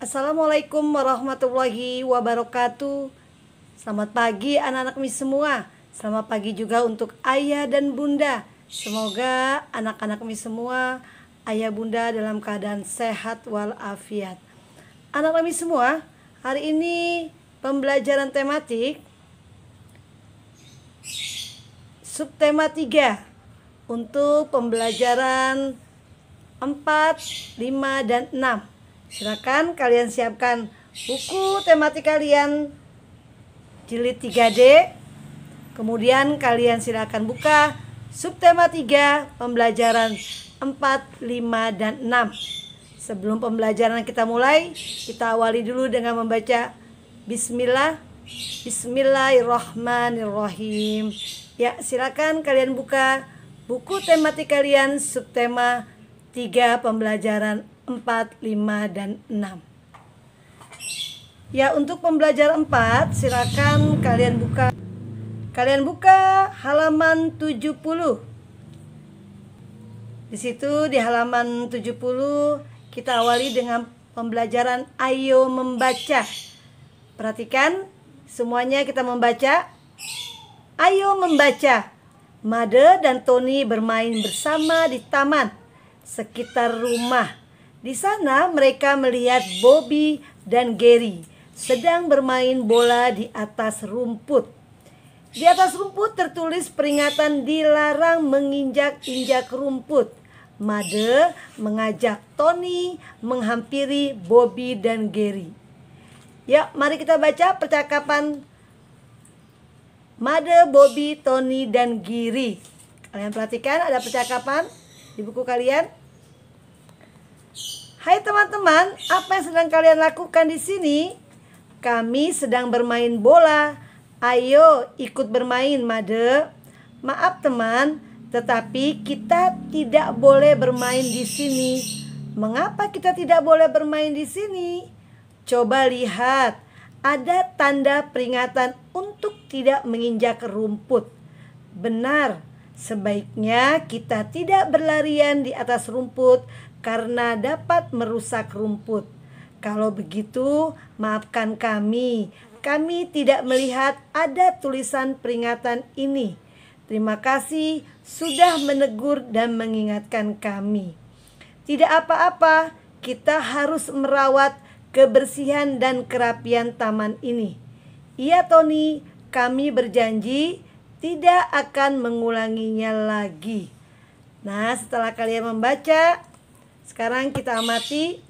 Assalamualaikum warahmatullahi wabarakatuh. Selamat pagi anak-anak Miss semua. Selamat pagi juga untuk ayah dan bunda. Semoga anak-anak Miss semua, ayah bunda dalam keadaan sehat walafiat. Anak-anak Miss semua, hari ini pembelajaran tematik subtema 3 untuk pembelajaran 4, 5, dan 6. Silakan kalian siapkan buku tematik kalian jilid 3D. Kemudian kalian silakan buka subtema 3 pembelajaran 4, 5, dan 6. Sebelum pembelajaran kita mulai, kita awali dulu dengan membaca Bismillahirrahmanirrahim. Ya, silakan kalian buka buku tematik kalian subtema 3 pembelajaran 4, 5, dan 6. Ya, untuk pembelajaran 4 silakan kalian buka halaman 70. Di situ di halaman 70 kita awali dengan pembelajaran ayo membaca. Perhatikan semuanya, kita membaca. Ayo membaca. Made dan Tony bermain bersama di taman sekitar rumah. Di sana mereka melihat Bobby dan Gary sedang bermain bola di atas rumput. Di atas rumput tertulis peringatan dilarang menginjak-injak rumput. Made mengajak Tony menghampiri Bobby dan Gary. Ya, mari kita baca percakapan Made, Bobby, Tony, dan Gary. Kalian perhatikan ada percakapan di buku kalian. Hai teman-teman, apa yang sedang kalian lakukan di sini? Kami sedang bermain bola. Ayo ikut bermain, Made. Maaf teman, tetapi kita tidak boleh bermain di sini. Mengapa kita tidak boleh bermain di sini? Coba lihat, ada tanda peringatan untuk tidak menginjak rumput. Benar, sebaiknya kita tidak berlarian di atas rumput karena dapat merusak rumput. Kalau begitu, maafkan kami. Kami tidak melihat ada tulisan peringatan ini. Terima kasih sudah menegur dan mengingatkan kami. Tidak apa-apa, kita harus merawat kebersihan dan kerapian taman ini. Iya Tony, kami berjanji tidak akan mengulanginya lagi. Nah, setelah kalian membaca, sekarang kita amati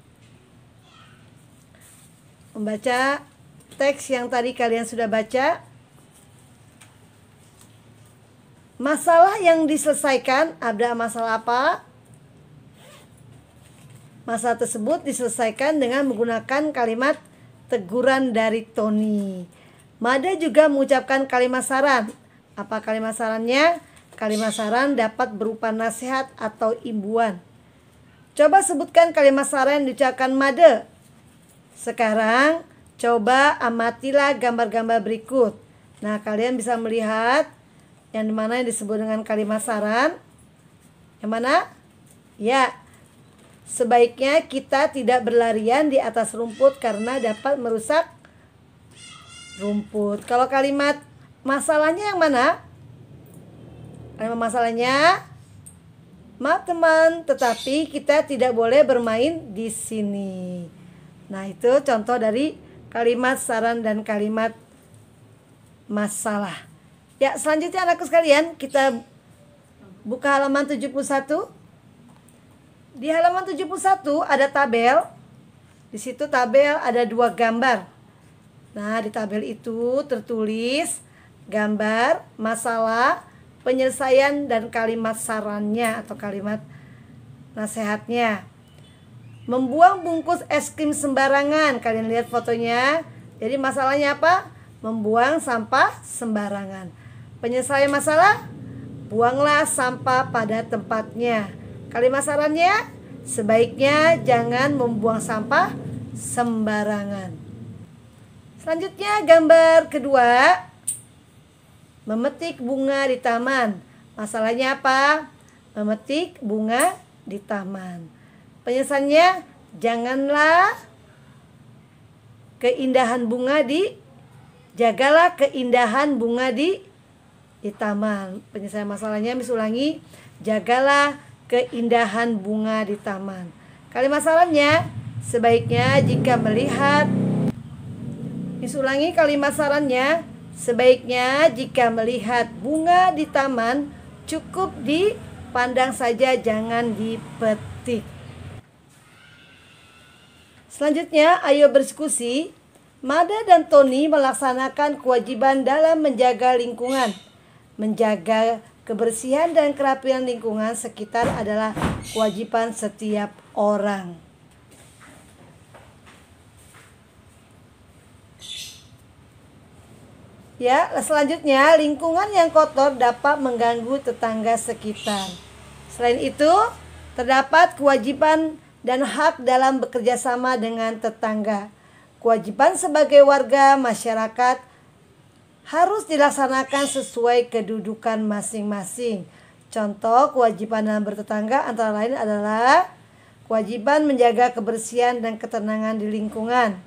membaca teks yang tadi kalian sudah baca. Masalah yang diselesaikan, ada masalah apa? Masalah tersebut diselesaikan dengan menggunakan kalimat teguran dari Tony. Made juga mengucapkan kalimat saran. Apa kalimat sarannya? Kalimat saran dapat berupa nasihat atau imbuan. Coba sebutkan kalimat saran yang diucapkan Made. Sekarang coba amatilah gambar-gambar berikut. Nah, kalian bisa melihat yang mana yang disebut dengan kalimat saran. Yang mana? Ya, sebaiknya kita tidak berlarian di atas rumput karena dapat merusak rumput. Kalau kalimat masalahnya yang mana? Kalimat masalahnya, maaf teman, tetapi kita tidak boleh bermain di sini. Nah, itu contoh dari kalimat saran dan kalimat masalah. Ya, selanjutnya anakku sekalian, kita buka halaman 71. Di halaman 71 ada tabel. Di situ tabel ada 2 gambar. Nah, di tabel itu tertulis gambar, masalah, penyelesaian, dan kalimat sarannya atau kalimat nasihatnya. Membuang bungkus es krim sembarangan. Kalian lihat fotonya. Jadi masalahnya apa? Membuang sampah sembarangan. Penyelesaian masalah, buanglah sampah pada tempatnya. Kalimat sarannya, sebaiknya jangan membuang sampah sembarangan. Selanjutnya gambar kedua, memetik bunga di taman. Masalahnya apa? Memetik bunga di taman. Penyelesaiannya, janganlah keindahan bunga jagalah keindahan bunga di taman. Penyelesaian masalahnya Miss ulangi, jagalah keindahan bunga di taman. Kalimat sarannya, sebaiknya jika melihat, Miss ulangi kalimat sarannya, sebaiknya jika melihat bunga di taman cukup dipandang saja, jangan dipetik. Selanjutnya, ayo berdiskusi. Mada dan Tony melaksanakan kewajiban dalam menjaga lingkungan. Menjaga kebersihan dan kerapian lingkungan sekitar adalah kewajiban setiap orang. Ya, selanjutnya, lingkungan yang kotor dapat mengganggu tetangga sekitar. Selain itu, terdapat kewajiban dan hak dalam bekerja sama dengan tetangga. Kewajiban sebagai warga masyarakat harus dilaksanakan sesuai kedudukan masing-masing. Contoh kewajiban dalam bertetangga antara lain adalah kewajiban menjaga kebersihan dan ketenangan di lingkungan.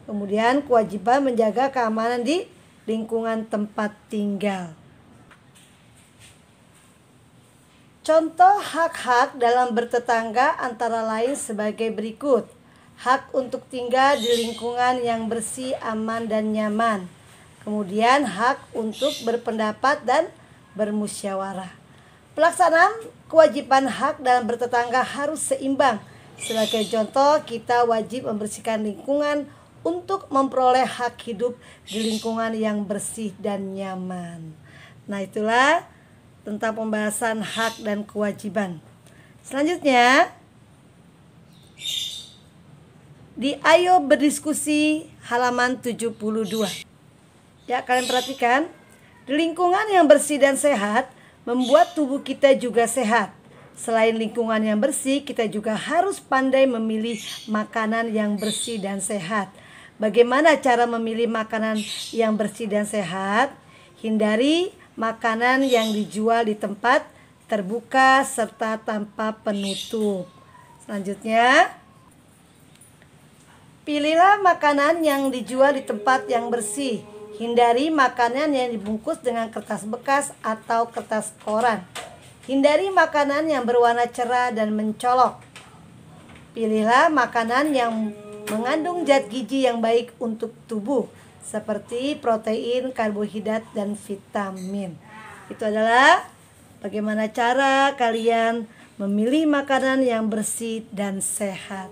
Kemudian kewajiban menjaga keamanan di lingkungan tempat tinggal. Contoh hak-hak dalam bertetangga antara lain sebagai berikut. Hak untuk tinggal di lingkungan yang bersih, aman, dan nyaman. Kemudian hak untuk berpendapat dan bermusyawarah. Pelaksanaan kewajiban hak dalam bertetangga harus seimbang. Sebagai contoh, kita wajib membersihkan lingkungan untuk memperoleh hak hidup di lingkungan yang bersih dan nyaman. Nah, itulah tentang pembahasan hak dan kewajiban. Selanjutnya, di Ayo Berdiskusi halaman 72. Ya, kalian perhatikan, di lingkungan yang bersih dan sehat membuat tubuh kita juga sehat. Selain lingkungan yang bersih, kita juga harus pandai memilih makanan yang bersih dan sehat. Bagaimana cara memilih makanan yang bersih dan sehat? Hindari makanan yang dijual di tempat terbuka serta tanpa penutup. Selanjutnya, pilihlah makanan yang dijual di tempat yang bersih. Hindari makanan yang dibungkus dengan kertas bekas atau kertas koran. Hindari makanan yang berwarna cerah dan mencolok. Pilihlah makanan yang mengandung zat gizi yang baik untuk tubuh, seperti protein, karbohidrat, dan vitamin. Itu adalah bagaimana cara kalian memilih makanan yang bersih dan sehat.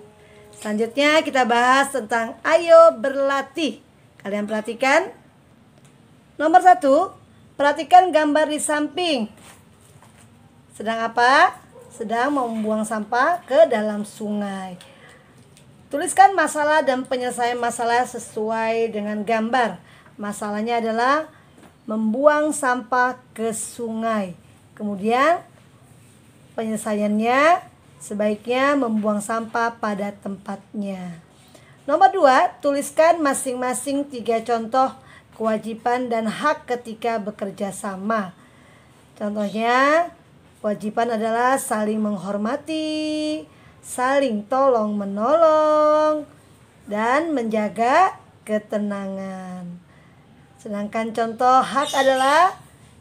Selanjutnya kita bahas tentang ayo berlatih. Kalian perhatikan. Nomor 1, perhatikan gambar di samping. Sedang apa? Sedang membuang sampah ke dalam sungai. Tuliskan masalah dan penyelesaian masalah sesuai dengan gambar. Masalahnya adalah membuang sampah ke sungai. Kemudian penyelesaiannya sebaiknya membuang sampah pada tempatnya. Nomor 2, tuliskan masing-masing 3 contoh kewajiban dan hak ketika bekerja sama. Contohnya, kewajiban adalah saling menghormati, saling tolong menolong, dan menjaga ketenangan. Sedangkan contoh hak adalah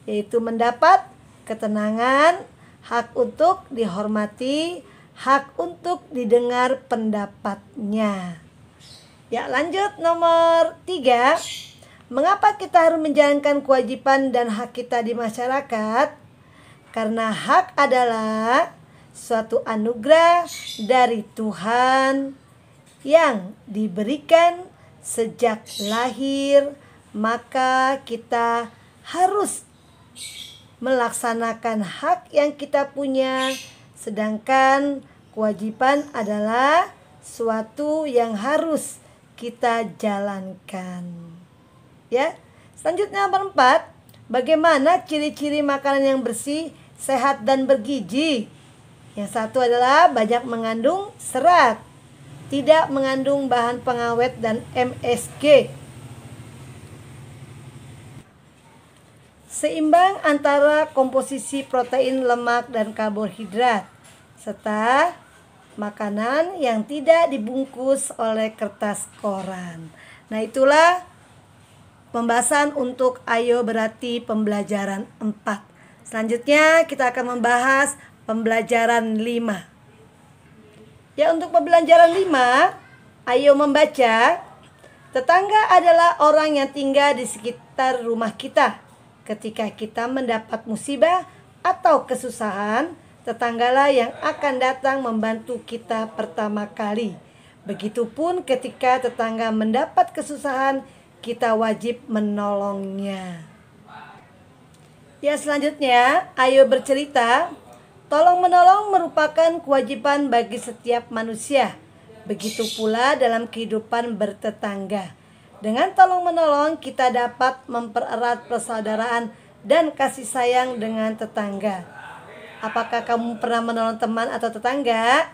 yaitu mendapat ketenangan, hak untuk dihormati, hak untuk didengar pendapatnya. Ya, lanjut nomor 3. Mengapa kita harus menjalankan kewajiban dan hak kita di masyarakat? Karena hak adalah suatu anugerah dari Tuhan yang diberikan sejak lahir, maka kita harus melaksanakan hak yang kita punya, sedangkan kewajiban adalah suatu yang harus kita jalankan. Ya. Selanjutnya nomor 4, bagaimana ciri-ciri makanan yang bersih, sehat, dan bergizi? Yang satu adalah banyak mengandung serat, tidak mengandung bahan pengawet dan MSG. Seimbang antara komposisi protein, lemak, dan karbohidrat, serta makanan yang tidak dibungkus oleh kertas koran. Nah, itulah pembahasan untuk Ayo Berarti pembelajaran 4. Selanjutnya kita akan membahas pembelajaran 5. Ya, untuk pembelajaran 5, ayo membaca. Tetangga adalah orang yang tinggal di sekitar rumah kita. Ketika kita mendapat musibah atau kesusahan, tetanggalah yang akan datang membantu kita pertama kali. Begitupun ketika tetangga mendapat kesusahan, kita wajib menolongnya. Ya, selanjutnya, ayo bercerita. Tolong-menolong merupakan kewajiban bagi setiap manusia. Begitu pula dalam kehidupan bertetangga. Dengan tolong-menolong kita dapat mempererat persaudaraan dan kasih sayang dengan tetangga. Apakah kamu pernah menolong teman atau tetangga?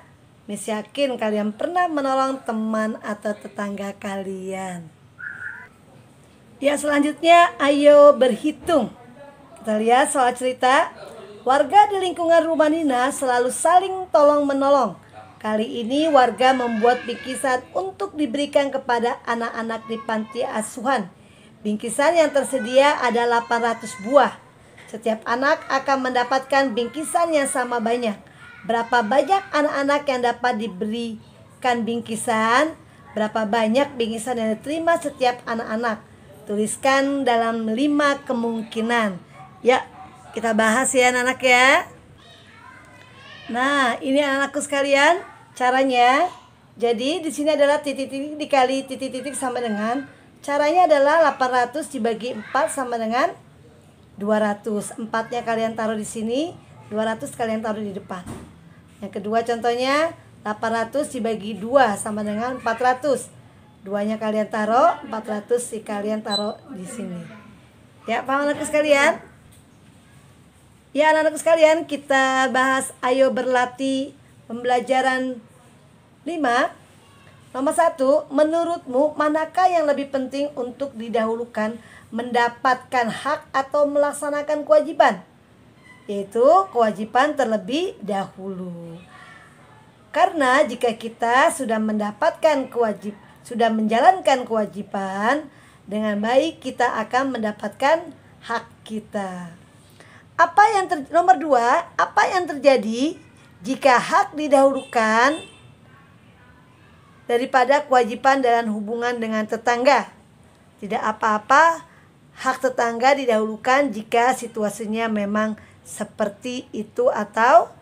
Miss yakin kalian pernah menolong teman atau tetangga kalian. Ya, selanjutnya ayo berhitung. Kita lihat soal cerita. Warga di lingkungan rumah Nina selalu saling tolong-menolong. Kali ini warga membuat bingkisan untuk diberikan kepada anak-anak di panti asuhan. Bingkisan yang tersedia ada 800 buah. Setiap anak akan mendapatkan bingkisan yang sama banyak. Berapa banyak anak-anak yang dapat diberikan bingkisan? Berapa banyak bingkisan yang diterima setiap anak-anak? Tuliskan dalam 5 kemungkinan. Ya, kita bahas ya anak-anak ya. Nah, ini anak-anakku sekalian, caranya. Jadi di sini adalah titik-titik dikali titik-titik sama dengan, caranya adalah 800 dibagi 4 sama dengan 200. 4-nya kalian taruh di sini, 200 kalian taruh di depan. Yang kedua contohnya 800 dibagi 2 sama dengan 400. 2-nya kalian taruh, 400 kalian taruh di sini. Ya, paham anak-anakku sekalian? Ya, anak-anak sekalian, kita bahas ayo berlatih pembelajaran 5. Nomor 1, menurutmu manakah yang lebih penting untuk didahulukan, mendapatkan hak atau melaksanakan kewajiban? Yaitu kewajiban terlebih dahulu. Karena jika kita sudah menjalankan kewajiban dengan baik, kita akan mendapatkan hak kita. Nomor 2, apa yang terjadi jika hak didahulukan daripada kewajiban dalam hubungan dengan tetangga? Tidak apa-apa, hak tetangga didahulukan jika situasinya memang seperti itu atau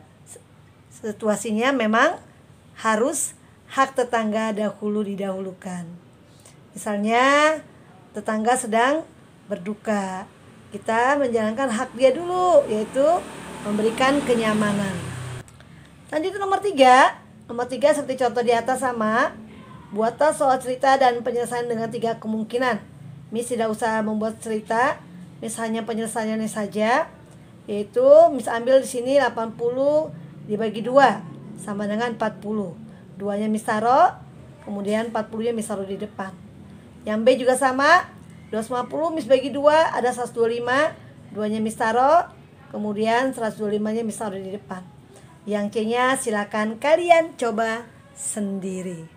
situasinya memang harus hak tetangga didahulukan. Misalnya tetangga sedang berduka, kita menjalankan hak dia dulu, yaitu memberikan kenyamanan. Lanjut nomor 3. Nomor 3 seperti contoh di atas sama. Buatlah soal cerita dan penyelesaian dengan 3 kemungkinan. Miss tidak usah membuat cerita, Miss hanya penyelesaiannya saja. Yaitu Miss ambil di sini 80 dibagi 2 sama dengan 40. 2-nya Miss taruh, kemudian 40-nya Miss taruh di depan. Yang B juga sama. 250 Miss bagi 2 ada 125, 2-nya Miss taruh, kemudian 125-nya Miss taruh di depan. Yang C-nya silakan kalian coba sendiri.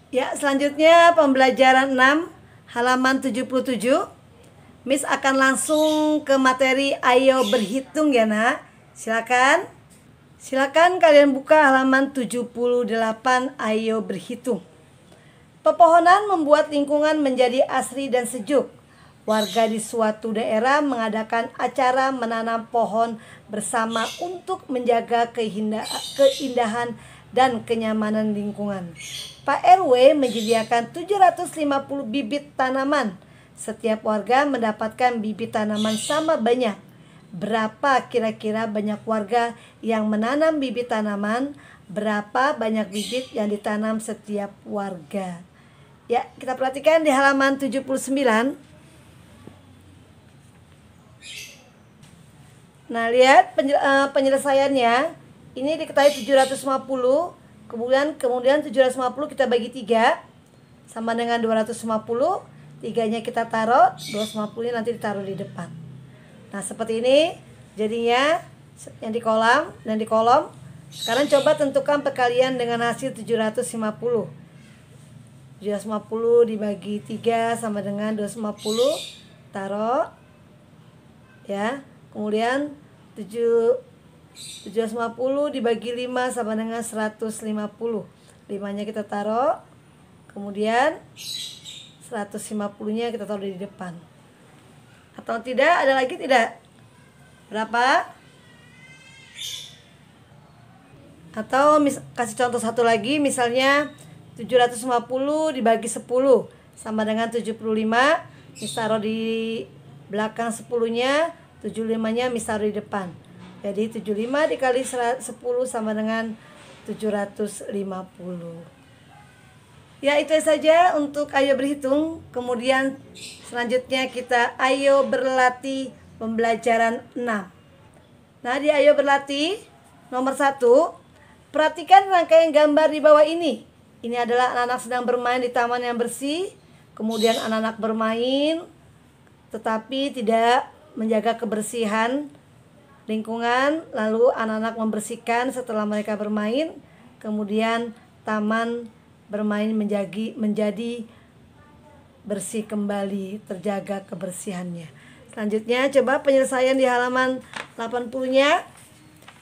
Ya, selanjutnya pembelajaran 6 halaman 77. Miss akan langsung ke materi ayo berhitung ya nak. Silakan kalian buka halaman 78 ayo berhitung. Pepohonan membuat lingkungan menjadi asri dan sejuk. Warga di suatu daerah mengadakan acara menanam pohon bersama untuk menjaga keindahan dan kenyamanan lingkungan. Pak RW menyediakan 750 bibit tanaman. Setiap warga mendapatkan bibit tanaman sama banyak. Berapa kira-kira banyak warga yang menanam bibit tanaman? Berapa banyak bibit yang ditanam setiap warga? Ya, kita perhatikan di halaman 79. Nah, lihat penyelesaiannya. Ini diketahui 750, kemudian 750 kita bagi 3 sama dengan 250. 3-nya kita taruh, 250-nya nanti ditaruh di depan. Nah, seperti ini jadinya yang di kolam dan di kolom. Sekarang coba tentukan perkalian dengan hasil 750. 750 dibagi 3 sama dengan 250. Taruh. Ya. Kemudian 750 dibagi 5 sama dengan 150. 5-nya kita taruh. Kemudian 150-nya kita taruh di depan. Atau tidak? Ada lagi tidak? Berapa? Atau kasih contoh satu lagi, misalnya 750 dibagi 10 sama dengan 75. Taruh di belakang 10-nya, 75-nya taruh di depan. Jadi 75 dikali 10 sama dengan 750. Ya, itu saja untuk ayo berhitung. Kemudian selanjutnya kita ayo berlatih pembelajaran 6. Nah, di ayo berlatih nomor 1, perhatikan rangkaian gambar di bawah ini. Ini adalah anak-anak sedang bermain di taman yang bersih. Kemudian anak-anak bermain tetapi tidak menjaga kebersihan lingkungan. Lalu anak-anak membersihkan setelah mereka bermain. Kemudian taman bermain menjadi bersih kembali, terjaga kebersihannya. Selanjutnya coba penyelesaian di halaman 80-nya.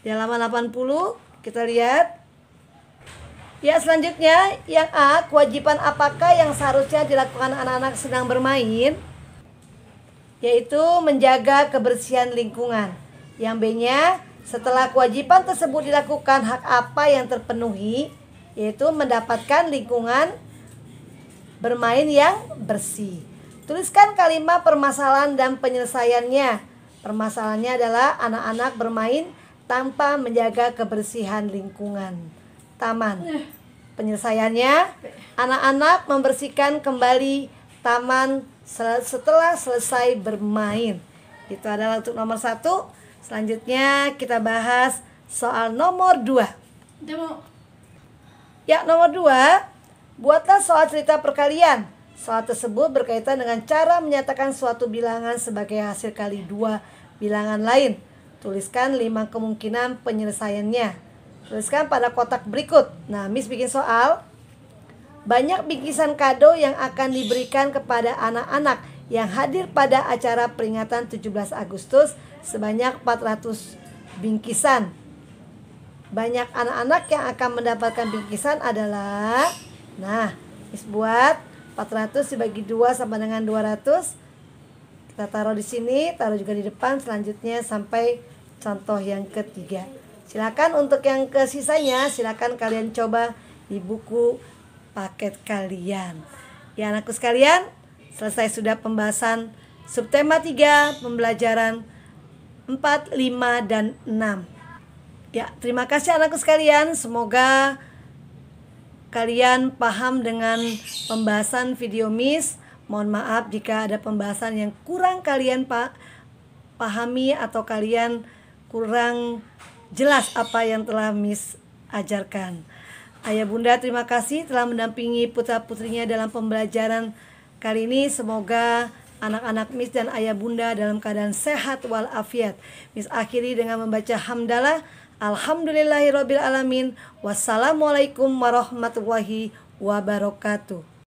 Di halaman 80 kita lihat. Ya, selanjutnya yang A, kewajiban apakah yang seharusnya dilakukan anak-anak sedang bermain? Yaitu menjaga kebersihan lingkungan. Yang B-nya, setelah kewajiban tersebut dilakukan, hak apa yang terpenuhi? Yaitu mendapatkan lingkungan bermain yang bersih. Tuliskan kalimat permasalahan dan penyelesaiannya. Permasalahannya adalah anak-anak bermain tanpa menjaga kebersihan lingkungan taman. Penyelesaiannya, anak-anak membersihkan kembali taman setelah selesai bermain. Itu adalah untuk nomor 1. Selanjutnya kita bahas soal nomor 2. Ya, nomor 2, buatlah soal cerita perkalian. Soal tersebut berkaitan dengan cara menyatakan suatu bilangan sebagai hasil kali 2 bilangan lain. Tuliskan 5 kemungkinan penyelesaiannya. Tuliskan pada kotak berikut. Nah, Miss bikin soal. Banyak bingkisan kado yang akan diberikan kepada anak-anak yang hadir pada acara peringatan 17 Agustus sebanyak 400 bingkisan. Banyak anak-anak yang akan mendapatkan bingkisan adalah, nah, Miss buat 400 dibagi 2 sama dengan 200. Kita taruh di sini, taruh juga di depan. Selanjutnya sampai contoh yang ketiga. Silakan untuk yang kesisanya, silakan kalian coba di buku paket kalian. Ya, anakku sekalian, selesai sudah pembahasan subtema 3, pembelajaran 4, 5, dan 6. Ya, terima kasih anakku sekalian. Semoga kalian paham dengan pembahasan video Miss. Mohon maaf jika ada pembahasan yang kurang kalian pahami atau kalian kurang jelas apa yang telah Miss ajarkan. Ayah bunda terima kasih telah mendampingi putra-putrinya dalam pembelajaran kali ini. Semoga anak-anak Miss dan ayah bunda dalam keadaan sehat walafiat. Miss akhiri dengan membaca hamdalah. Alhamdulillahirabbil alamin. Wassalamualaikum warahmatullahi wabarakatuh.